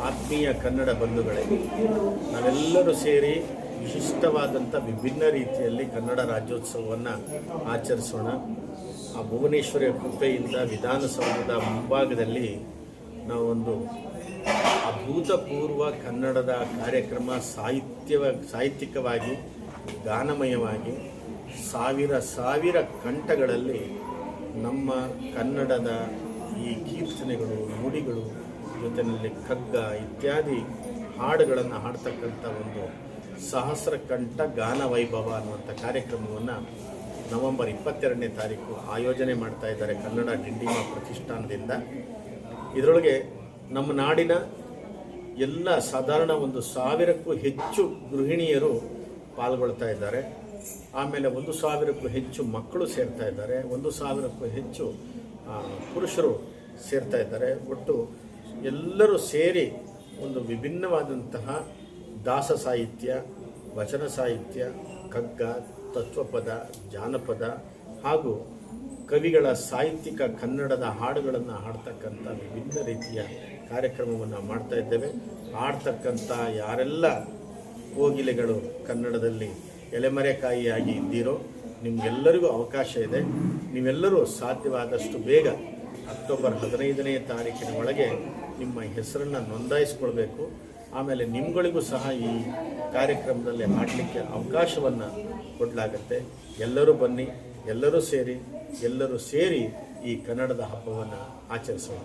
ಆತ್ಮೀಯ ಕನ್ನಡ ಬಂಧುಗಳೇ, ನಾವೆಲ್ಲರೂ ಸೇರಿ ವಿಶಿಷ್ಟವಾದಂಥ ವಿಭಿನ್ನ ರೀತಿಯಲ್ಲಿ ಕನ್ನಡ ರಾಜ್ಯೋತ್ಸವವನ್ನು ಆಚರಿಸೋಣ. ಆ ಭುವನೇಶ್ವರಿಯ ಕೃಪೆಯಿಂದ ವಿಧಾನಸೌಧದ ಮುಂಭಾಗದಲ್ಲಿ ನಾವೊಂದು ಅಭೂತಪೂರ್ವ ಕನ್ನಡದ ಕಾರ್ಯಕ್ರಮ ಸಾಹಿತ್ಯಿಕವಾಗಿ ಗಾನಮಯವಾಗಿ ಸಾವಿರ ಕಂಠಗಳಲ್ಲಿ ನಮ್ಮ ಕನ್ನಡದ ಈ ಕೀರ್ತನೆಗಳು, ನುಡಿಗಳು ಜೊತೆಯಲ್ಲಿ ಕಗ್ಗ ಇತ್ಯಾದಿ ಹಾಡುಗಳನ್ನು ಹಾಡ್ತಕ್ಕಂಥ ಒಂದು ಸಹಸ್ರ ಕಂಠ ಗಾನ ವೈಭವ ಅನ್ನುವಂಥ ಕಾರ್ಯಕ್ರಮವನ್ನು ನವೆಂಬರ್ 22ನೇ ತಾರೀಕು ಆಯೋಜನೆ ಮಾಡ್ತಾ ಇದ್ದಾರೆ ಕನ್ನಡ ಡಿಂಡಿಮ ಪ್ರತಿಷ್ಠಾನದಿಂದ. ಇದರೊಳಗೆ ನಮ್ಮ ನಾಡಿನ ಎಲ್ಲ ಸಾಧಾರಣ 1,000ಕ್ಕೂ ಹೆಚ್ಚು ಗೃಹಿಣಿಯರು ಪಾಲ್ಗೊಳ್ತಾ ಇದ್ದಾರೆ. ಆಮೇಲೆ 1,000ಕ್ಕೂ ಹೆಚ್ಚು ಮಕ್ಕಳು ಸೇರ್ತಾ ಇದ್ದಾರೆ, 1,000ಕ್ಕೂ ಹೆಚ್ಚು ಪುರುಷರು ಸೇರ್ತಾ ಇದ್ದಾರೆ. ಒಟ್ಟು ಎಲ್ಲರೂ ಸೇರಿ ಒಂದು ವಿಭಿನ್ನವಾದಂತಹ ದಾಸ ಸಾಹಿತ್ಯ, ವಚನ ಸಾಹಿತ್ಯ, ಕಗ್ಗ, ತತ್ವಪದ, ಜಾನಪದ ಹಾಗೂ ಕವಿಗಳ ಸಾಹಿತ್ಯಿಕ ಕನ್ನಡದ ಹಾಡುಗಳನ್ನು ಹಾಡ್ತಕ್ಕಂಥ ವಿಭಿನ್ನ ರೀತಿಯ ಕಾರ್ಯಕ್ರಮವನ್ನು ಮಾಡ್ತಾ ಇದ್ದೇವೆ. ಹಾಡ್ತಕ್ಕಂಥ ಯಾರೆಲ್ಲ ಕೋಗಿಲೆಗಳು ಕನ್ನಡದಲ್ಲಿ ಎಲೆಮರೆಕಾಯಿಯಾಗಿ ಇದ್ದೀರೋ ನಿಮಗೆಲ್ಲರಿಗೂ ಅವಕಾಶ ಇದೆ. ನೀವೆಲ್ಲರೂ ಸಾಧ್ಯವಾದಷ್ಟು ಬೇಗ ಅಕ್ಟೋಬರ್ 15ನೇ ತಾರೀಕಿನ ಒಳಗೆ ನಿಮ್ಮ ಹೆಸರನ್ನು ನೋಂದಾಯಿಸ್ಕೊಳ್ಬೇಕು. ಆಮೇಲೆ ನಿಮ್ಗಳಿಗೂ ಸಹ ಈ ಕಾರ್ಯಕ್ರಮದಲ್ಲಿ ಹಾಡಲಿಕ್ಕೆ ಅವಕಾಶವನ್ನು ಕೊಡಲಾಗುತ್ತೆ. ಎಲ್ಲರೂ ಬನ್ನಿ, ಎಲ್ಲರೂ ಸೇರಿ ಈ ಕನ್ನಡದ ಹಬ್ಬವನ್ನು ಆಚರಿಸೋಣ.